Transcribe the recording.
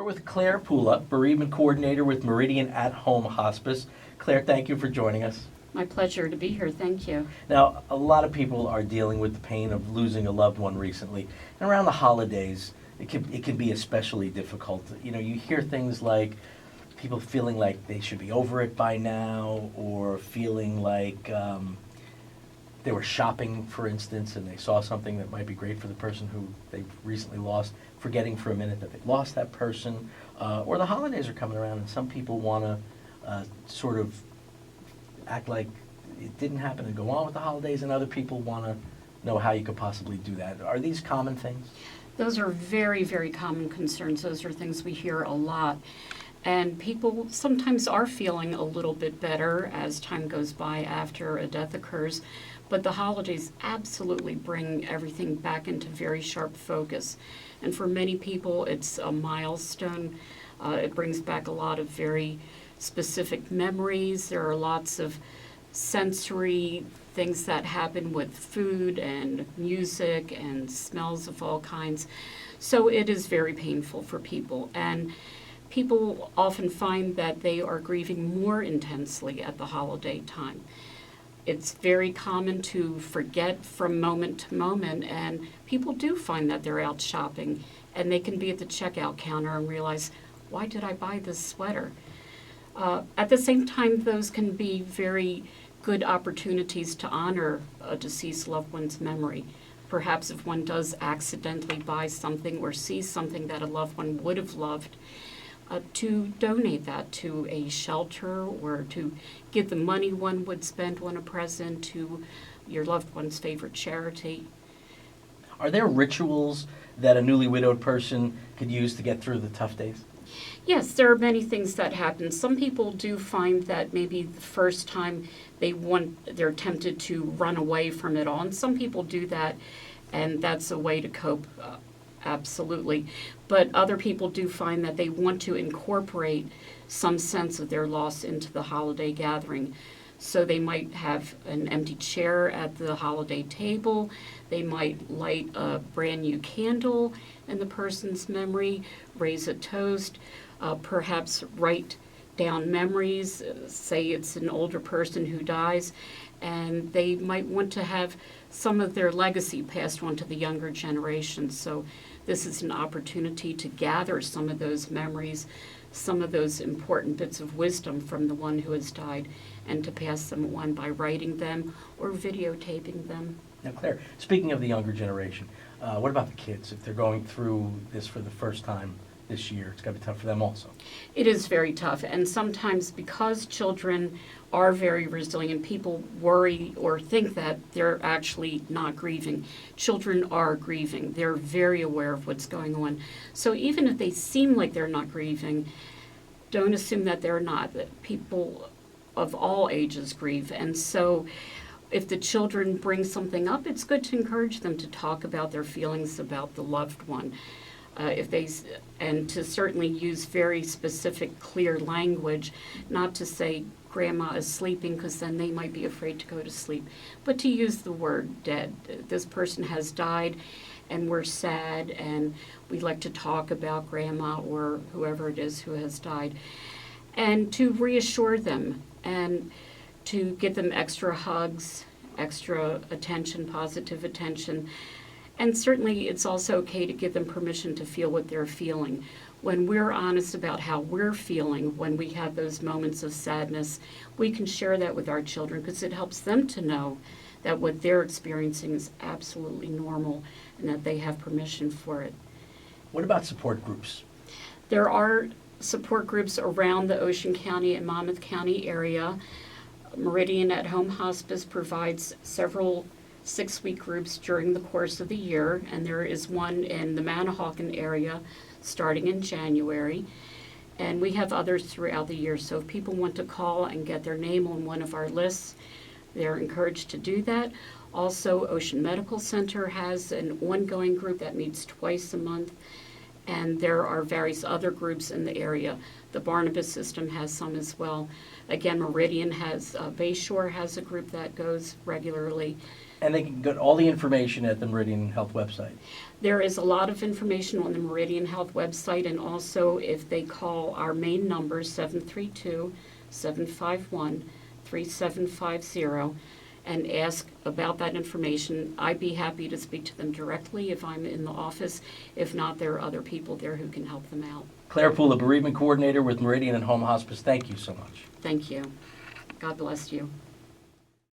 with Claire Pula, bereavement coordinator with Meridian at Home Hospice. Claire, thank you for joining us. My pleasure to be here. Thank you. Now, a lot of people are dealing with the pain of losing a loved one recently. And around the holidays, it can be especially difficult. You know, you hear things like people feeling like they should be over it by now, or feeling like they were shopping, for instance, and they saw something that might be great for the person who they recently lost, forgetting for a minute that they lost that person. Or the holidays are coming around and some people want to sort of act like it didn't happen and go on with the holidays, and other people want to know how you could possibly do that. Are these common things? Those are very, very common concerns. Those are things we hear a lot. And people sometimes are feeling a little bit better as time goes by after a death occurs. But the holidays absolutely bring everything back into very sharp focus. And for many people, it's a milestone. It brings back a lot of very specific memories. There are lots of sensory things that happen with food and music and smells of all kinds. So it is very painful for people. And people often find that they are grieving more intensely at the holiday time. It's very common to forget from moment to moment, and people do find that they're out shopping and they can be at the checkout counter and realize, why did I buy this sweater? At the same time, those can be very good opportunities to honor a deceased loved one's memory. Perhaps if one does accidentally buy something or see something that a loved one would have loved, to donate that to a shelter or to give the money one would spend on a present to your loved one's favorite charity. Are there rituals that a newly widowed person could use to get through the tough days? Yes, there are many things that happen. Some people do find that maybe the first time they're tempted to run away from it all, and some people do that, and that's a way to cope, absolutely. But other people do find that they want to incorporate some sense of their loss into the holiday gathering. So they might have an empty chair at the holiday table. They might light a brand new candle in the person's memory, raise a toast, perhaps write down memories. Say it's an older person who dies, and they might want to have some of their legacy passed on to the younger generation. So this is an opportunity to gather some of those memories, some of those important bits of wisdom from the one who has died, and to pass them on by writing them or videotaping them. Now, Claire, speaking of the younger generation, what about the kids? If they're going through this for the first time this year, it's got to be tough for them also. It is very tough, and sometimes because children are very resilient, people worry or think that they're actually not grieving. Children are grieving. They're very aware of what's going on. So even if they seem like they're not grieving, don't assume that they're not. That people of all ages grieve, and so if the children bring something up, it's good to encourage them to talk about their feelings about the loved one. And to certainly use very specific, clear language, not to say grandma is sleeping, because then they might be afraid to go to sleep, but to use the word dead. This person has died and we're sad and we'd like to talk about grandma or whoever it is who has died, and to reassure them and to give them extra hugs, extra attention, positive attention. And certainly it's also okay to give them permission to feel what they're feeling. When we're honest about how we're feeling when we have those moments of sadness, we can share that with our children because it helps them to know that what they're experiencing is absolutely normal and that they have permission for it. What about support groups? There are support groups around the Ocean County and Monmouth County area. Meridian at Home Hospice provides several 6-week groups during the course of the year, and there is one in the Manahawkin area starting in January, and we have others throughout the year. So if people want to call and get their name on one of our lists, they're encouraged to do that. Also, Ocean Medical Center has an ongoing group that meets twice a month, and there are various other groups in the area. The Barnabas system has some as well. Again, Meridian has, Bayshore has a group that goes regularly. And they can get all the information at the Meridian Health website. There is a lot of information on the Meridian Health website, and also if they call our main number, 732-751-3750, and ask about that information, I'd be happy to speak to them directly if I'm in the office. If not, there are other people there who can help them out. Claire Poole, the bereavement coordinator with Meridian and Home Hospice, thank you so much. Thank you. God bless you.